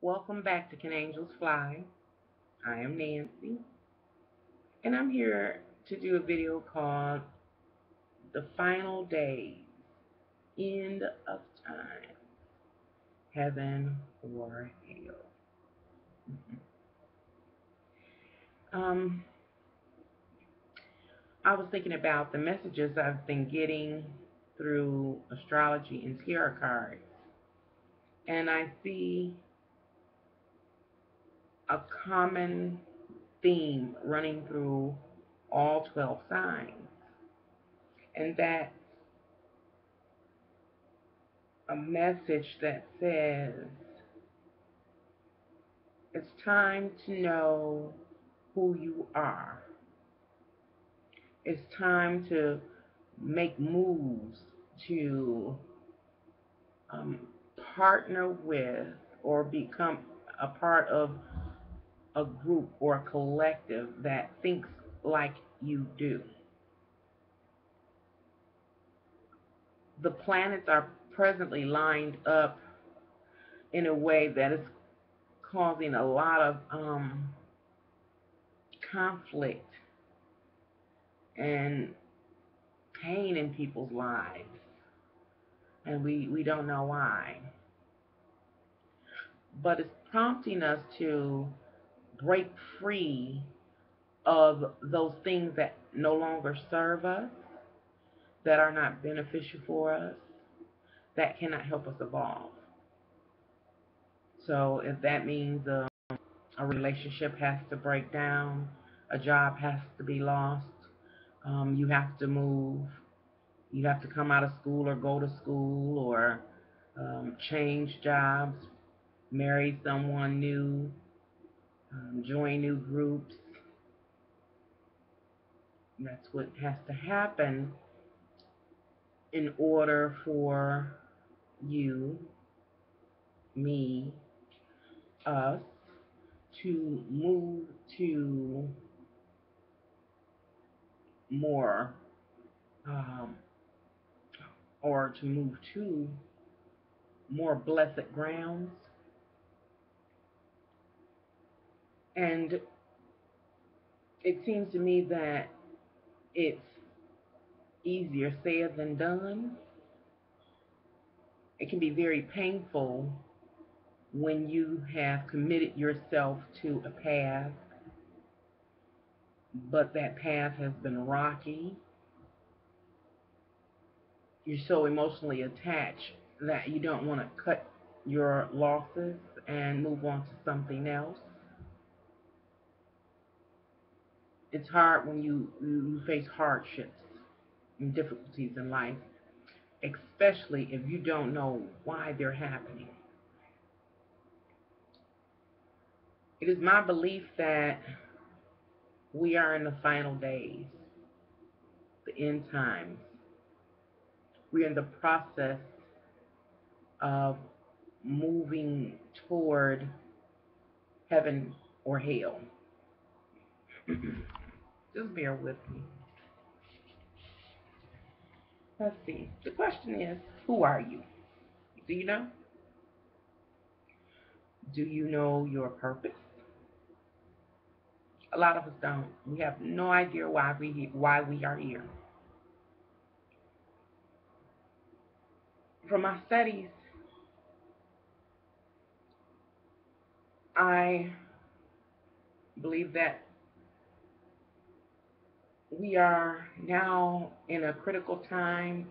Welcome back to Can Angels Fly? I am Nancy, and I'm here to do a video called The Final Days, End of Time, Heaven or Hell. Um, I was thinking about the messages I've been getting through astrology and tarot cards, and I see a common theme running through all 12 signs, and that a message that says it's time to know who you are. It's time to make moves to um, partner with or become a part of a group or a collective that thinks like you do. The planets are presently lined up in a way that is causing a lot of conflict and pain in people's lives, and we don't know why. But it's prompting us to break free of those things that no longer serve us, that are not beneficial for us, that cannot help us evolve. So if that means a relationship has to break down, a job has to be lost, you have to move, you have to come out of school or go to school or change jobs, marry someone new, join new groups. That's what has to happen in order for you, me, us to move to more, um, or to move to more blessed grounds. And it seems to me that it's easier said than done. It can be very painful when you have committed yourself to a path, but that path has been rocky. You're so emotionally attached that you don't want to cut your losses and move on to something else. It's hard when you face hardships and difficulties in life, especially if you don't know why they're happening. It is my belief that we are in the final days, the end times. We're in the process of moving toward heaven or hell. Just bear with me. Let's see. The question is, who are you? Do you know? Do you know your purpose? A lot of us don't. We have no idea why we are here. From my studies, I believe that we are now in a critical time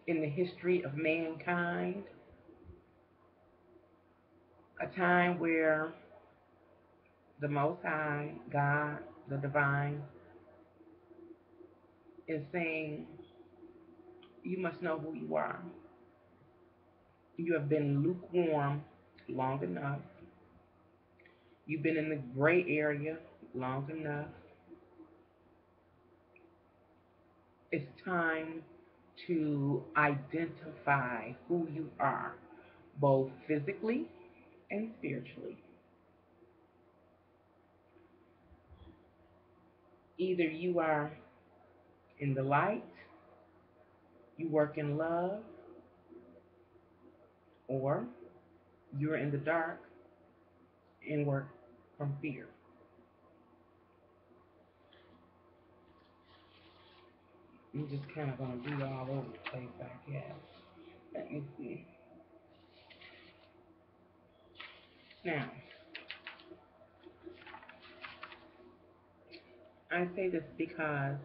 in the history of mankind, a time where the Most High, God, the Divine, is saying, you must know who you are. You have been lukewarm long enough. You've been in the gray area long enough. It's time to identify who you are, both physically and spiritually. Either you are in the light, you work in love, or you're in the dark, and work from fear. I'm just kind of going to be all over the place, I guess. Let me see. Now, I say this because,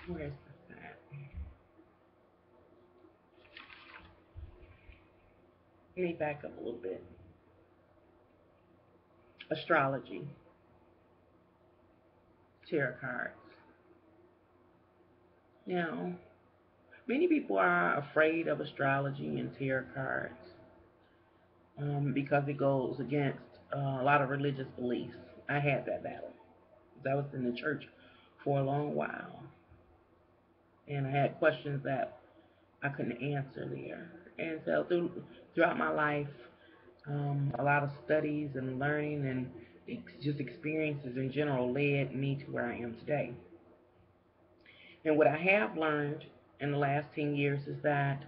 where's this at? Let me back up a little bit. Astrology, tarot cards. Now, many people are afraid of astrology and tarot cards because it goes against a lot of religious beliefs. I had that battle. I was in the church for a long while, and I had questions that I couldn't answer there. And so throughout my life, a lot of studies and learning and just experiences in general led me to where I am today. And what I have learned in the last 10 years is that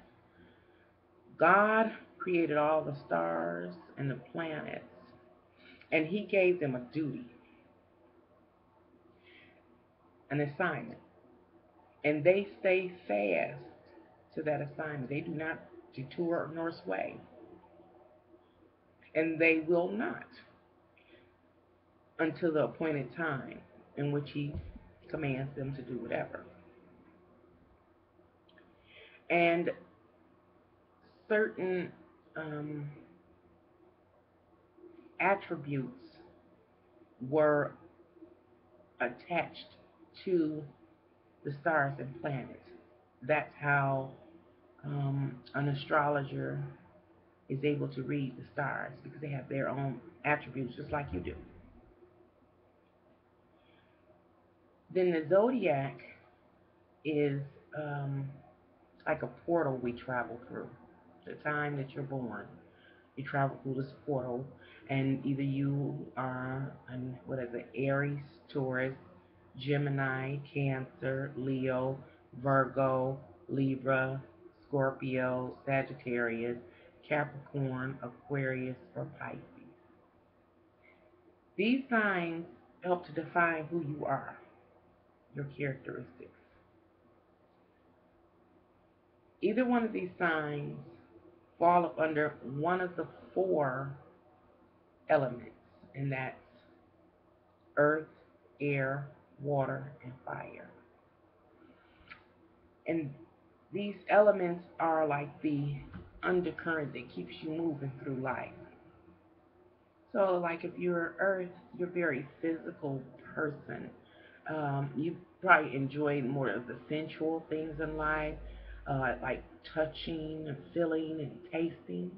God created all the stars and the planets, and He gave them a duty, an assignment, and they stay fast to that assignment. They do not detour nor sway, and they will not until the appointed time in which He commands them to do whatever. And certain um, attributes were attached to the stars and planets. That's how an astrologer is able to read the stars because they have their own attributes just like you do. Then the zodiac is like a portal we travel through. The time that you're born, you travel through this portal, and either you are an what is it, Aries, Taurus, Gemini, Cancer, Leo, Virgo, Libra, Scorpio, Sagittarius, Capricorn, Aquarius, or Pisces. These signs help to define who you are, your characteristics. Either one of these signs fall up under one of the four elements, and that's earth, air, water, and fire. And these elements are like the undercurrent that keeps you moving through life. So, like if you're earth, you're a very physical person. You probably enjoy more of the sensual things in life, like touching and feeling and tasting.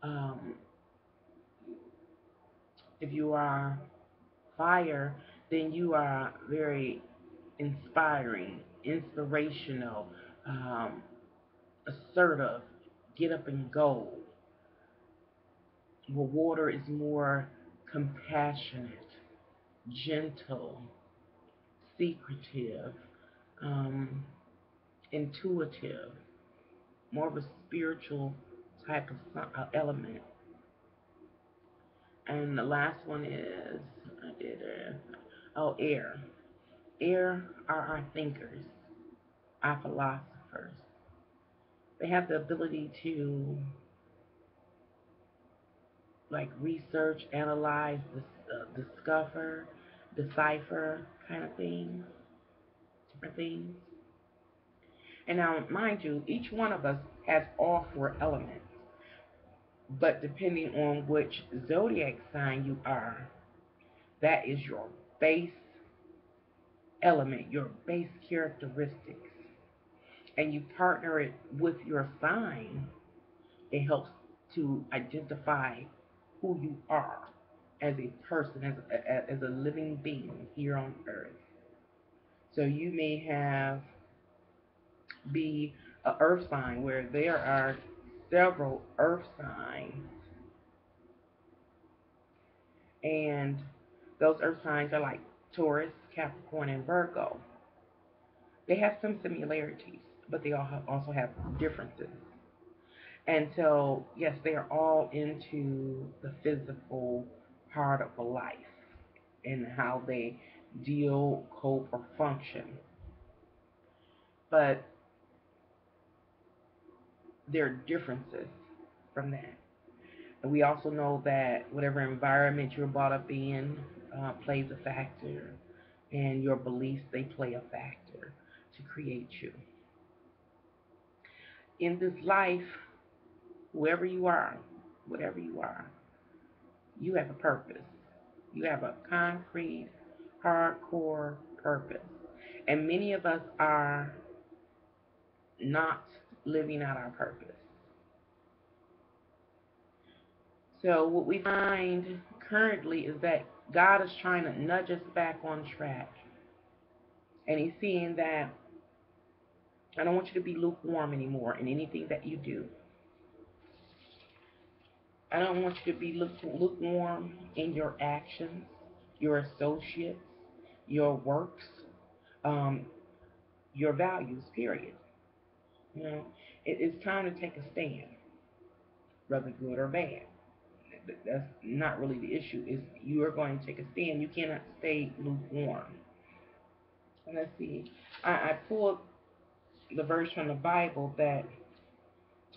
Um, if you are fire, then you are very inspiring, inspirational, um, assertive, get up and go. Well, water is more compassionate, gentle, secretive, um, intuitive, more of a spiritual type of element. And the last one is, I did, air. Air are our thinkers, our philosophers. They have the ability to like research, analyze, discover, decipher kind of things, different things. And now, mind you, each one of us has all four elements, but depending on which zodiac sign you are, that is your base element, your base characteristics. And you partner it with your sign, it helps to identify who you are as a person, as a living being here on earth. So you may have be a earth sign where there are several earth signs, and those earth signs are like Taurus, Capricorn, and Virgo. They have some similarities, but they also have differences. And so, yes, they are all into the physical part of life and how they deal, cope, or function. But there are differences from that. And we also know that whatever environment you're brought up in plays a factor, and your beliefs, they play a factor to create you. In this life, whoever you are, whatever you are, you have a purpose. You have a concrete, hardcore purpose. And many of us are not living out our purpose. So, what we find currently is that God is trying to nudge us back on track. And He's seeing that I don't want you to be lukewarm anymore in anything that you do. I don't want you to be lukewarm in your actions, your associates, your works, um, your values, period. You know, it's time to take a stand, whether good or bad. That's not really the issue. Is you are going to take a stand. You cannot stay lukewarm. And let's see. I pulled the verse from the Bible that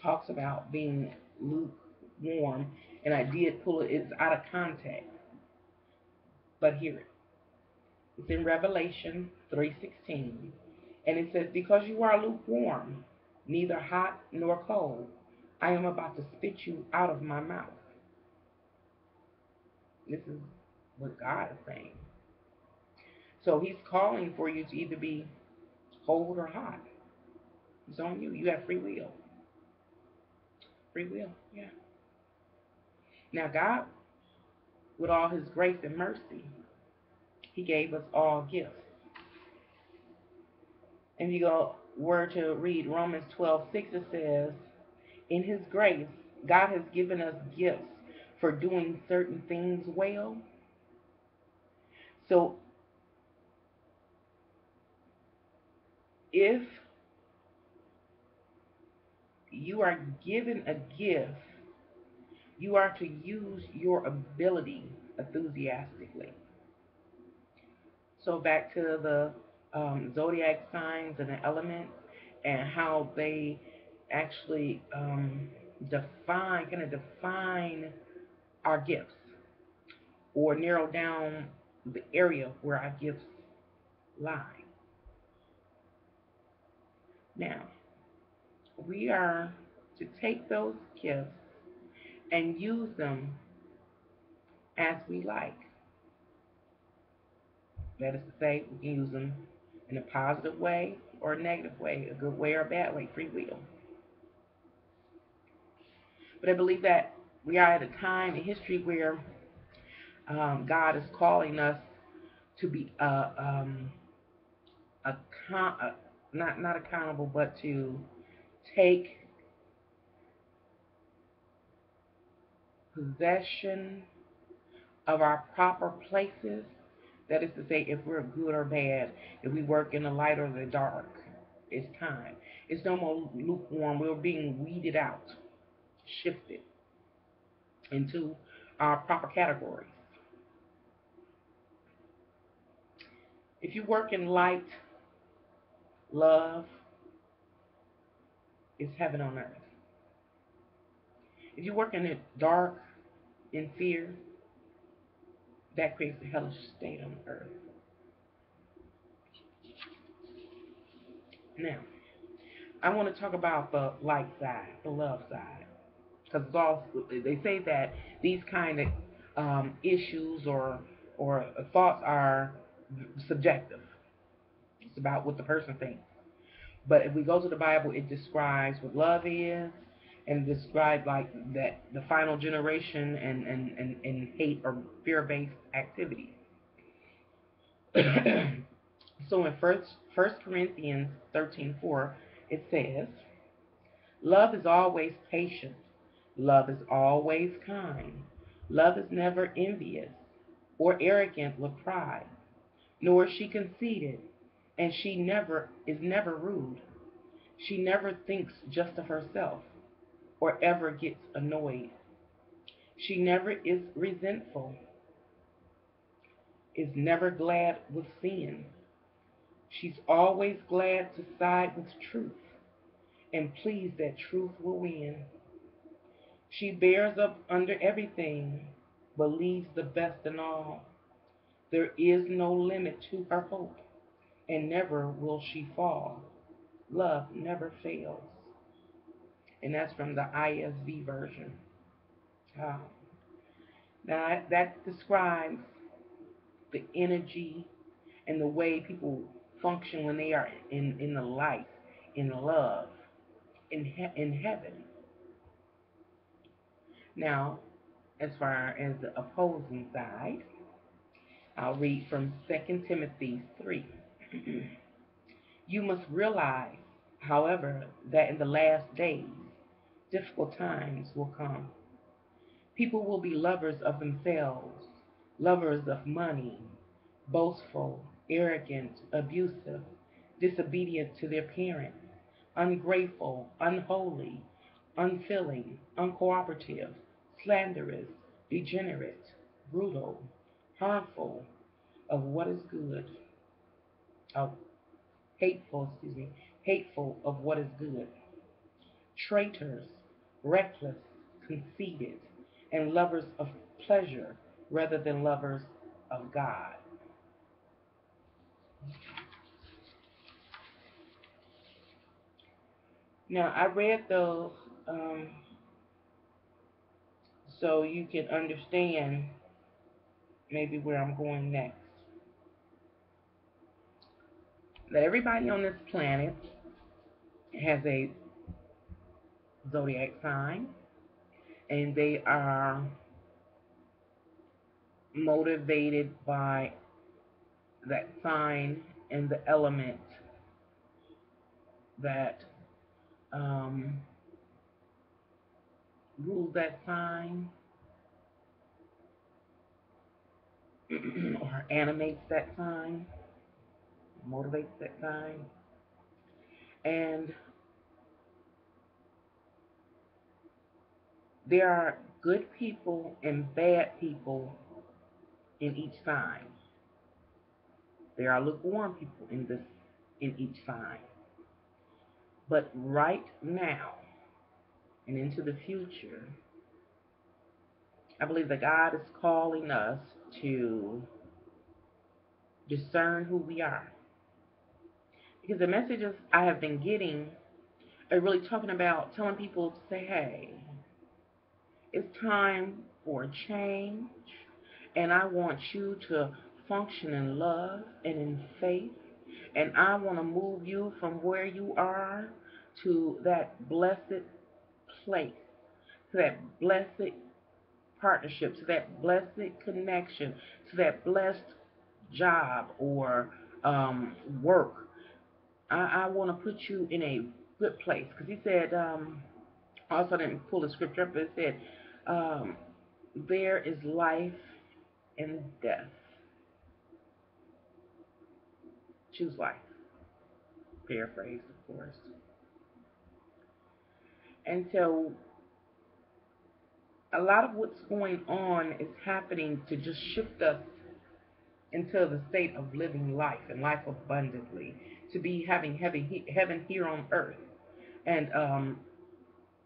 talks about being lukewarm, and I did pull it. It's out of context, but here it's in Revelation 3:16, and it says, "Because you are lukewarm, neither hot nor cold, I am about to spit you out of my mouth." This is what God is saying. So He's calling for you to either be cold or hot. It's on you. You have free will. Free will. Yeah. Now God, with all His grace and mercy, He gave us all gifts. And if you were to read Romans 12:6, it says, "In His grace, God has given us gifts for doing certain things well." So if you are given a gift, you are to use your ability enthusiastically. So back to the zodiac signs and the elements and how they actually kind of define our gifts or narrow down the area where our gifts lie. Now, we are to take those gifts and use them as we like. That is to say, we can use them in a positive way or a negative way, a good way or a bad way, free will. But I believe that we are at a time in history where God is calling us to be not accountable, but to take possession of our proper places. That is to say, if we're good or bad, if we work in the light or the dark, it's time. It's no more lukewarm. We're being weeded out, shifted into our proper categories. If you work in light, love is heaven on earth. If you work in the dark, in fear, that creates a hellish state on earth. Now, I want to talk about the light side, the love side, because they say that these kind of issues or thoughts are subjective. It's about what the person thinks. But if we go to the Bible, it describes what love is, and describes like that the final generation and hate or fear-based activities. So in First Corinthians 13:4, it says, "Love is always patient. Love is always kind. Love is never envious or arrogant with pride, nor is she conceited, and she never rude. She never thinks just of herself. or ever gets annoyed. She never is resentful, is never glad with sin. She's always glad to side with truth and pleased that truth will win. She bears up under everything, believes the best in all. There is no limit to her hope, and never will she fall. Love never fails. And that's from the ISV version. Uh, now, that describes the energy and the way people function when they are in the light, in love, in heaven. Now, as far as the opposing side, I'll read from 2 Timothy 3. You must realize, however, that in the last days, difficult times will come. People will be lovers of themselves, lovers of money, boastful, arrogant, abusive, disobedient to their parents, ungrateful, unholy, unfeeling, uncooperative, slanderous, degenerate, brutal, harmful of what is good, of hateful of what is good, traitors, reckless, conceited, and lovers of pleasure rather than lovers of God. Now, I read those um, so you can understand maybe where I'm going next. That everybody on this planet has a zodiac sign, and they are motivated by that sign and the element that um, rules that sign or animates that sign, motivates that sign. And there are good people and bad people in each sign. There are lukewarm people in each sign. But right now and into the future, I believe that God is calling us to discern who we are. Because the messages I have been getting are really talking about telling people to say, hey, it's time for a change, and I want you to function in love and in faith, and I want to move you from where you are to that blessed place, to that blessed partnership, to that blessed connection, to that blessed job or work. I want to put you in a good place because he said, also I didn't pull the scripture up, but it said, um, there is life and death. Choose life. Paraphrase, of course. And so a lot of what's going on is happening to just shift us into the state of living life and life abundantly, to be having heaven here on earth, and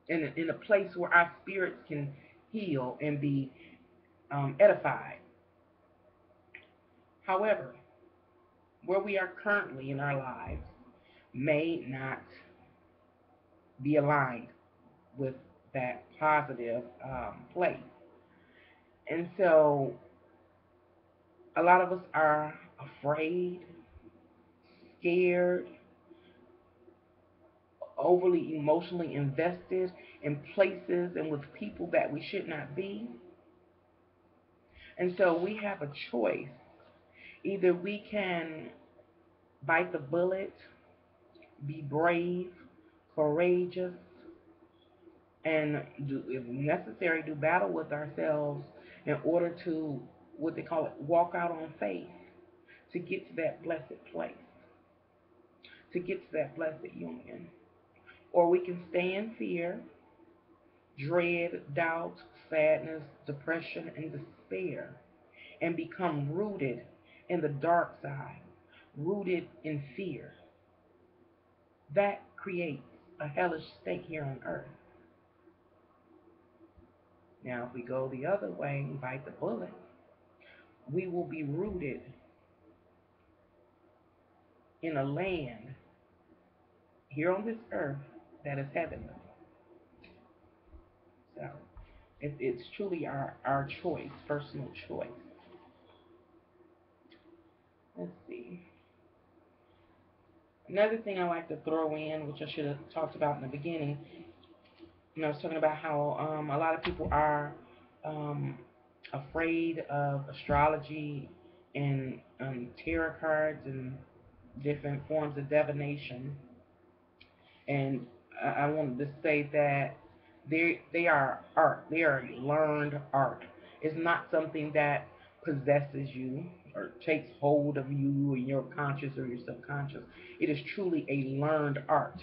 in a place where our spirits can heal and be edified. However, where we are currently in our lives may not be aligned with that positive place. And so a lot of us are afraid, scared, overly emotionally invested in places and with people that we should not be. And so we have a choice. Either we can bite the bullet, be brave, courageous, and do, if necessary, do battle with ourselves in order to, what they call it, walk out on faith to get to that blessed place, to get to that blessed union. Or we can stay in fear dread, doubt, sadness, depression, and despair, and become rooted in the dark side, rooted in fear. That creates a hellish state here on earth. Now, if we go the other way and bite the bullet, we will be rooted in a land here on this earth that is heavenly. So it's truly our choice, personal choice. Let's see. Another thing I like to throw in, which I should have talked about in the beginning, I was talking about how a lot of people are um, afraid of astrology and tarot cards and different forms of divination. And I wanted to say that they are art. They are learned art. It's not something that possesses you or takes hold of you in your conscious or your subconscious. It is truly a learned art.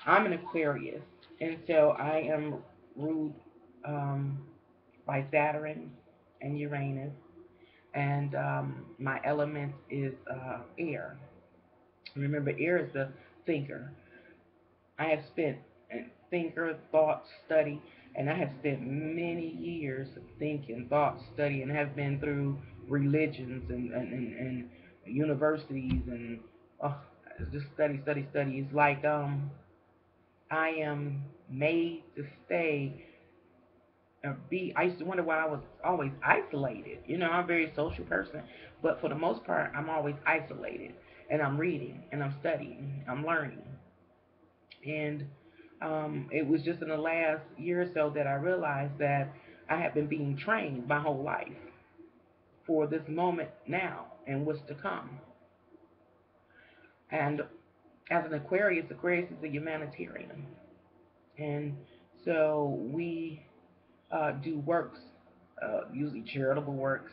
I'm an Aquarius, and so I am ruled by Saturn and Uranus, and my element is air. Remember, air is the thinker. I have spent thinker, thought, study, and I have spent many years thinking, thought, study, and have been through religions and universities and oh, just study, study, study. It's like I am made to stay be. I used to wonder why I was always isolated. I'm a very social person, but for the most part, I'm always isolated, and I'm reading and I'm studying, I'm learning. And it was just in the last year or so that I realized that I had been being trained my whole life for this moment now and what's to come. And as an Aquarius, Aquarius is a humanitarian. And so we do works, usually charitable works,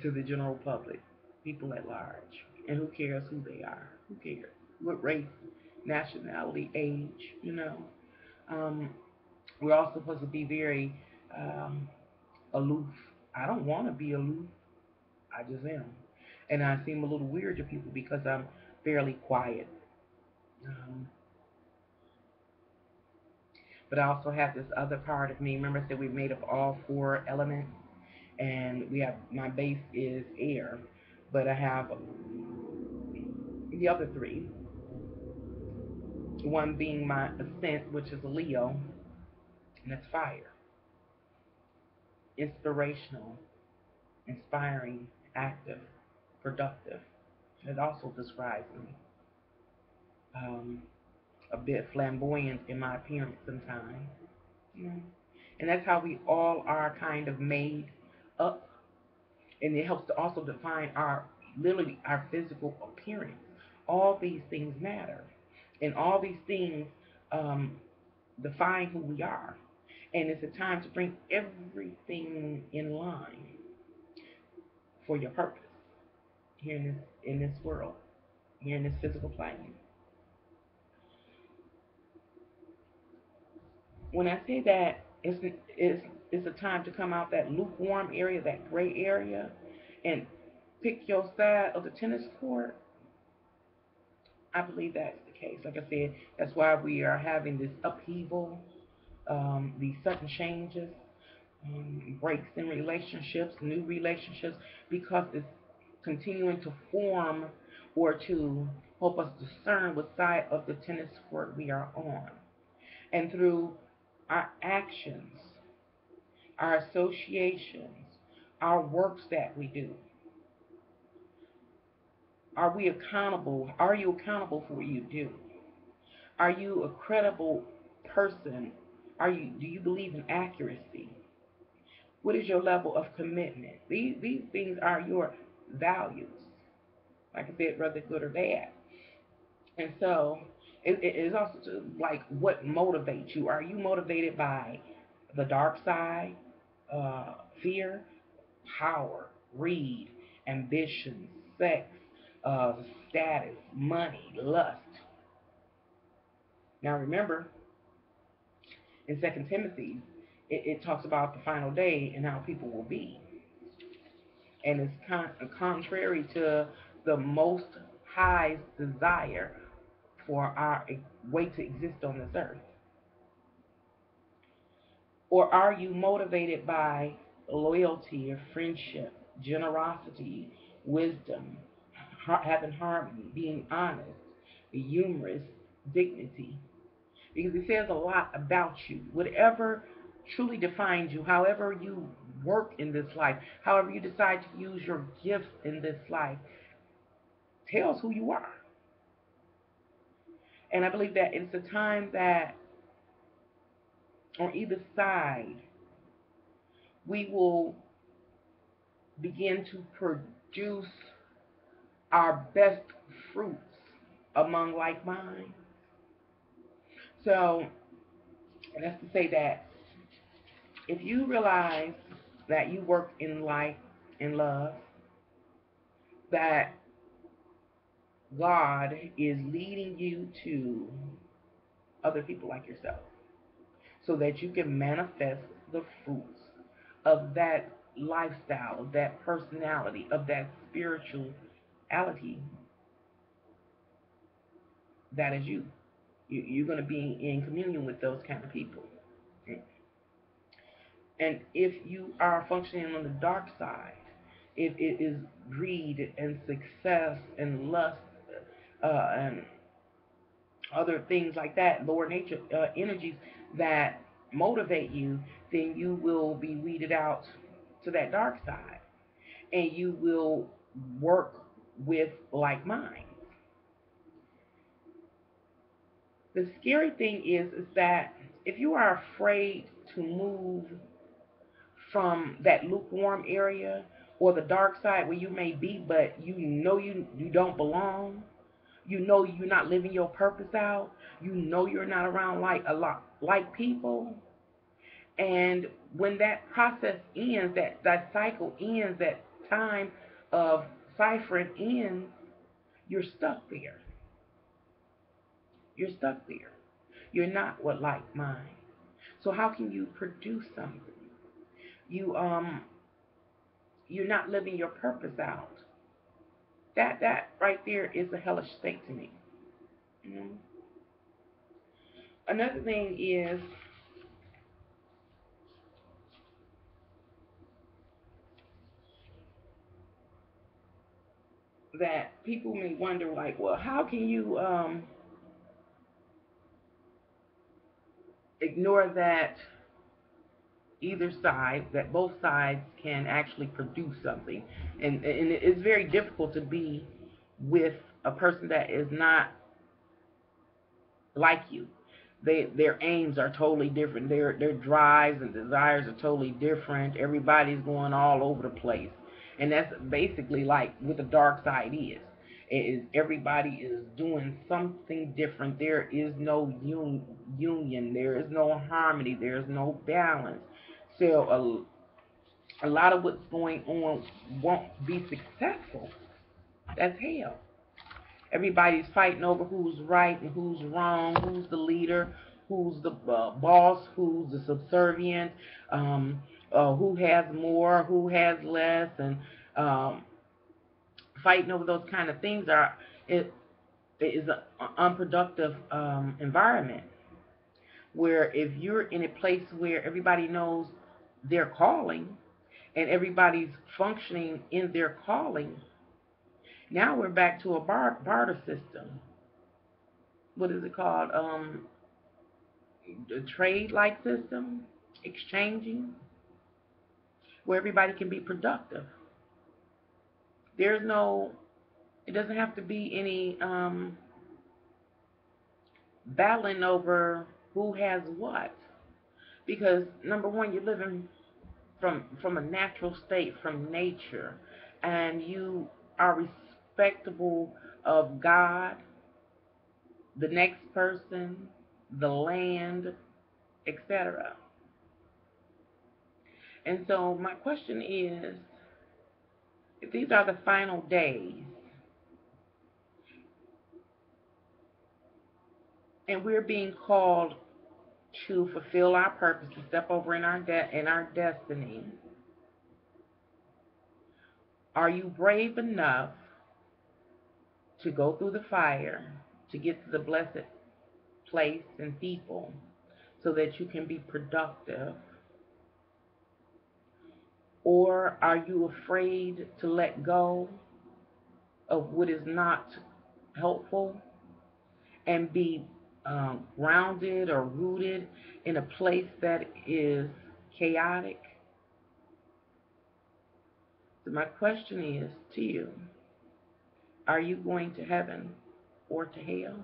to the general public, people at large. And who cares who they are? Who cares? What race, nationality, age. Um, we're all supposed to be very aloof. I don't want to be aloof. I just am. And I seem a little weird to people because I'm fairly quiet. Um, but I also have this other part of me. Remember, I said we're made of all four elements, and we have my base is air, but I have the other three. One being my ascent, which is Leo, and that's fire, inspirational, inspiring, active, productive. It also describes me. Um, a bit flamboyant in my appearance sometimes. You know? And that's how we all are kind of made up. And it helps to also define our literally our physical appearance. All these things matter. And all these things um, define who we are. And it's a time to bring everything in line for your purpose here in this world, here in this physical plane. When I say that it's a time to come out that lukewarm area, that gray area, and pick your side of the tennis court, I believe that's the case. Like I said, that's why we are having this upheaval, these sudden changes, breaks in relationships, new relationships, because it's continuing to form or to help us discern what side of the tennis court we are on. And through our actions, our associations, our works that we do, are we accountable? Are you accountable for what you do? Are you a credible person? Do you believe in accuracy? What is your level of commitment? These things are your values. Like I said, whether good or bad. And so it is also like what motivates you. Are you motivated by the dark side, uh, fear, power, greed, ambition, sex, uh, status, money, lust? Now remember, In Second Timothy, it talks about the final day and how people will be, and it's contrary to the Most High's desire for our way to exist on this earth. Or are you motivated by loyalty or friendship, generosity, wisdom, having harmony, being honest, humorous, dignity? Because it says a lot about you. Whatever truly defines you, however you work in this life, however you decide to use your gifts in this life, tells who you are. And I believe that it's a time that on either side, we will begin to produce our best fruits among like minds. So that's to say that if you realize that you work in light and love, that God is leading you to other people like yourself so that you can manifest the fruits of that lifestyle, of that personality, of that spirituality, that is you. You're going to be in communion with those kind of people. And if you are functioning on the dark side, if it is greed and success and lust and other things like that, lower nature energies that motivate you, then you will be weeded out to that dark side, and you will work with like minds. The scary thing is that if you are afraid to move from that lukewarm area or the dark side where you may be, but you know you don't belong, you know you're not living your purpose out, you know you're not around like a lot like people, and when that process ends, that cycle ends, that time of ciphering ends, you're stuck there. You're stuck there. You're not what like mine. So how can you produce something? You you're not living your purpose out. That right there is a hellish state to me. You know? Another thing is that people may wonder, like, well, how can you ignore that either side, that both sides can actually produce something, and it's very difficult to be with a person that is not like you. Their aims are totally different. Their drives and desires are totally different. Everybody's going all over the place, and that's basically like what the dark side is. It is everybody is doing something different. There is no union. There is no harmony. There is no balance. So a lot of what's going on won't be successful. That's hell. Everybody's fighting over who's right and who's wrong, who's the leader, who's the boss, who's the subservient, who has more, who has less, and um, fighting over those kind of things it is an unproductive environment. Where if you're in a place where everybody knows their calling and everybody's functioning in their calling, now we're back to a barter system. What is it called? A trade like system, exchanging, where everybody can be productive. There's no, it doesn't have to be any battling over who has what. Because number one, you're living from a natural state, from nature, and you are respectable of God, the next person, the land, etc. And so my question is, if these are the final days, and we're being called to fulfill our purpose, to step over in our destiny? Are you brave enough to go through the fire to get to the blessed place and people so that you can be productive? Or are you afraid to let go of what is not helpful and be grounded or rooted in a place that is chaotic? So my question is to you, are you going to heaven or to hell?